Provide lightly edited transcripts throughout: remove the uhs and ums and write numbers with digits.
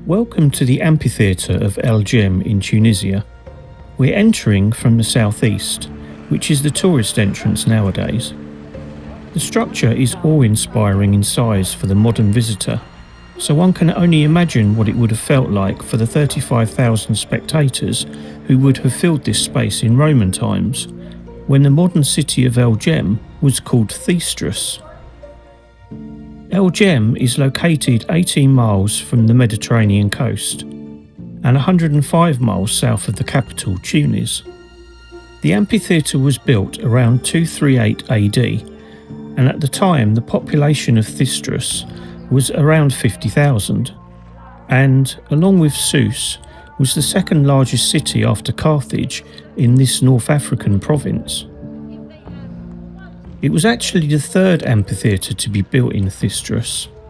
Welcome to the amphitheatre of El Jem in Tunisia. We're entering from the southeast, which is the tourist entrance nowadays. The structure is awe-inspiring in size for the modern visitor, so one can only imagine what it would have felt like for the 35,000 spectators who would have filled this space in Roman times, when the modern city of El Jem was called Thestra. El Jem is located 18 miles from the Mediterranean coast and 105 miles south of the capital, Tunis. The amphitheatre was built around 238 AD, and at the time the population of Thestra was around 50,000, and, along with Sousse, was the second largest city after Carthage in this North African province. It was actually the third amphitheatre to be built in Thestra,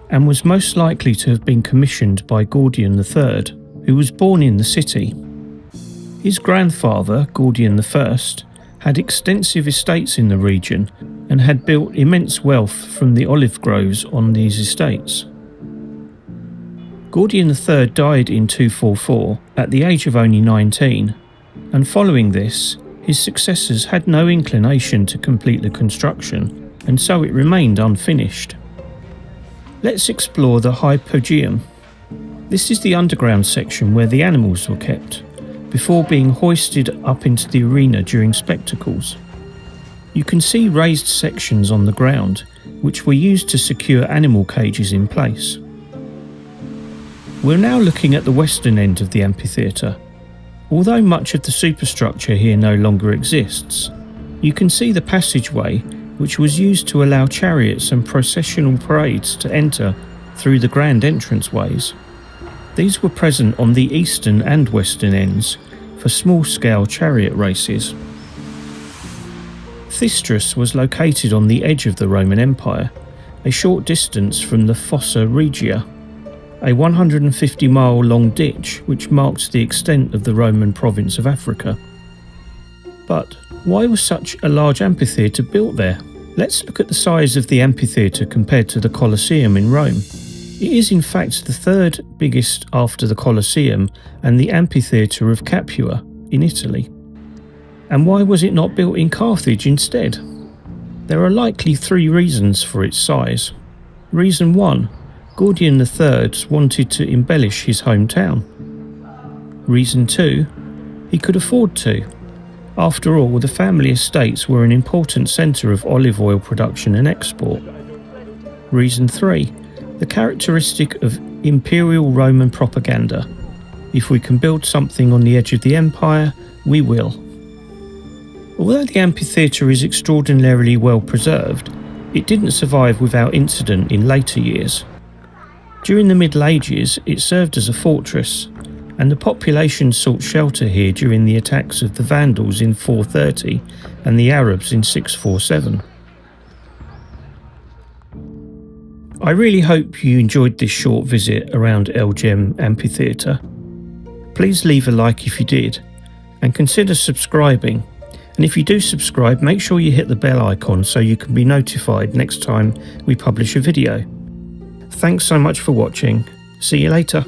and was most likely to have been commissioned by Gordian III, who was born in the city. His grandfather, Gordian I, had extensive estates in the region and had built immense wealth from the olive groves on these estates. Gordian III died in 244 at the age of only 19, and following this, his successors had no inclination to complete the construction, and so it remained unfinished. Let's explore the Hypogeum. This is the underground section where the animals were kept, before being hoisted up into the arena during spectacles. You can see raised sections on the ground, which were used to secure animal cages in place. We're now looking at the western end of the amphitheatre. Although much of the superstructure here no longer exists, you can see the passageway which was used to allow chariots and processional parades to enter through the grand entranceways. These were present on the eastern and western ends for small-scale chariot races. Thestra was located on the edge of the Roman Empire, a short distance from the Fossa Regia, a 150-mile-long ditch which marks the extent of the Roman province of Africa. But why was such a large amphitheatre built there? Let's look at the size of the amphitheatre compared to the Colosseum in Rome. It is in fact the third biggest after the Colosseum and the amphitheatre of Capua in Italy. And why was it not built in Carthage instead? There are likely three reasons for its size. Reason 1. Gordian III wanted to embellish his hometown. Reason 2. He could afford to. After all, the family estates were an important centre of olive oil production and export. Reason 3. The characteristic of imperial Roman propaganda. If we can build something on the edge of the empire, we will. Although the amphitheatre is extraordinarily well preserved, it didn't survive without incident in later years. During the Middle Ages, it served as a fortress, and the population sought shelter here during the attacks of the Vandals in 430 and the Arabs in 647. I really hope you enjoyed this short visit around El Jem Amphitheatre. Please leave a like if you did, and consider subscribing. And if you do subscribe, make sure you hit the bell icon so you can be notified next time we publish a video. Thanks so much for watching. See you later.